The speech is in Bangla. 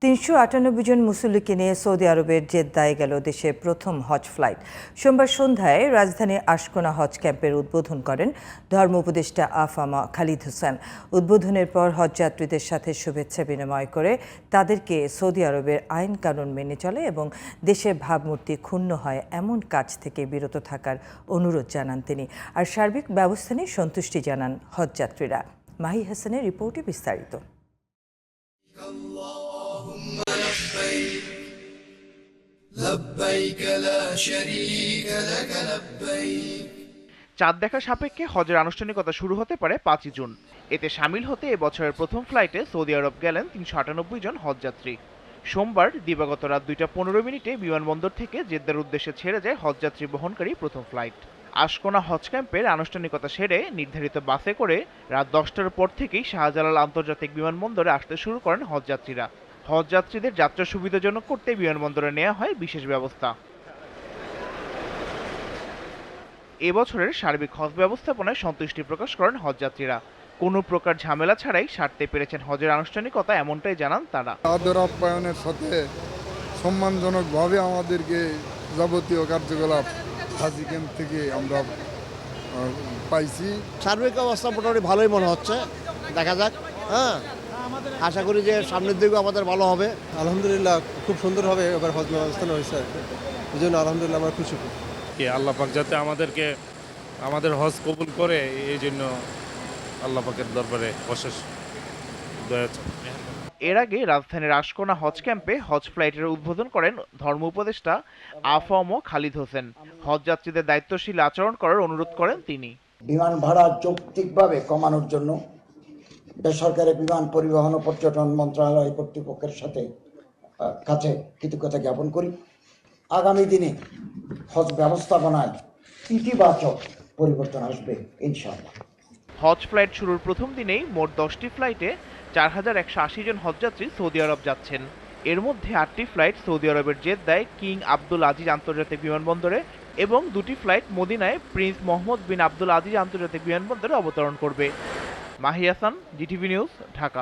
৩৯৮ জন মুসল্লিকে নিয়ে সৌদি আরবের জেদ্দায় গেল দেশের প্রথম হজ ফ্লাইট। সোমবার সন্ধ্যায় রাজধানী আশকোনা হজ ক্যাম্পের উদ্বোধন করেন ধর্ম উপদেষ্টা আফামা খালিদ হোসেন। উদ্বোধনের পর হজযাত্রীদের সাথে শুভেচ্ছা বিনিময় করে তাদেরকে সৌদি আরবের আইন কানুন মেনে চলে এবং দেশের ভাবমূর্তি ক্ষুণ্ণ হয় এমন কাজ থেকে বিরত থাকার অনুরোধ জানান তিনি। আর সার্বিক ব্যবস্থা নিয়ে সন্তুষ্টি জানান হজযাত্রীরা। মাহি হাসানের রিপোর্টে বিস্তারিত। চাঁদ দেখা সাপেক্ষে হজের আনুষ্ঠানিকতা শুরু হতে পারে 5 জুন। এতে সামিল হতে এবছরের প্রথম ফ্লাইটে সৌদি আরব গেলেন ৩৯৮ জন হজযাত্রী। সোমবার দিবাগত রাত 2টা 15 বিমানবন্দর থেকে জেদ্দার উদ্দেশ্যে ছেড়ে যায় হজযাত্রী বহনকারী প্রথম ফ্লাইট। আশকোনা হজ ক্যাম্পের আনুষ্ঠানিকতা সেরে নির্ধারিত বাসে করে রাত 10টার পর থেকেই শাহজালাল আন্তর্জাতিক বিমানবন্দরে আসতে শুরু করেন হজযাত্রীরা। হজযাত্রীদের যাত্রা সুবিধাজনক করতে বিমানবন্দরে নেওয়া হয় বিশেষ ব্যবস্থা। এবছরের সার্বিক হজ ব্যবস্থাপনায় সন্তুষ্টি প্রকাশ করেন হজযাত্রীরা। কোনো প্রকার ঝামেলা ছাড়াই সারতে পেরেছেন হজের আনুষ্ঠানিকতা, এমনটাই জানান তারা। আদর আপ্যায়নের সাথে সম্মানজনকভাবে আমাদেরকে যাবতীয় কার্যকলাপ হাজি ক্যাম্প থেকে আমরা পাইছি। সার্বিক অবস্থা মোটামুটি ভালোই মনে হচ্ছে, দেখা যাক। আশা করি যে সামনের দিকেও আমাদের ভালো হবে। আলহামদুলিল্লাহ খুব সুন্দরভাবে এবার হজ ব্যবস্থা হয়েছে, এই জন্য আলহামদুলিল্লাহ আমরা খুশি। আল্লাহ পাক যাতে আমাদের হজ কবুল করে, এই জন্য আল্লাহ পাকের দরবারে অশেষ দয়া। এর আগে রাজধানীর আশকোনা হজ ক্যাম্পে হজ ফ্লাইটের উদ্বোধন করেন ধর্ম উপদেষ্টা আফম খালিদ হোসেন। হজযাত্রীদের দায়িত্বশীল আচরণ করার অনুরোধ করেন তিনি। বিমান ভাড়া যৌক্তিকভাবে কমানোর জন্য বেসরকারি বিমান পরিবহন ও পর্যটন মন্ত্রণালয় কর্তৃপক্ষের কাছে কৃতজ্ঞতা জ্ঞাপন করি। আগামী দিনে হজ ব্যবস্থাপনায় ইতিবাচক পরিবর্তন আসবে ইনশাআল্লাহ। হজ ফ্লাইট শুরুর প্রথম দিনেই মোট 10টি ফ্লাইটে 4180 জন হজযাত্রী সৌদি আরব যাচ্ছেন। এর মধ্যে 8টি ফ্লাইট সৌদি আরবের জেদ্দায় কিং আব্দুল আজিজ আন্তর্জাতিক বিমানবন্দরে এবং 2টি ফ্লাইট মদিনায় প্রিন্স মোহাম্মদ বিন আব্দুল আজিজ আন্তর্জাতিক বিমানবন্দরে অবতরণ করবে। Mahi Hasan, GTV news, Dhaka.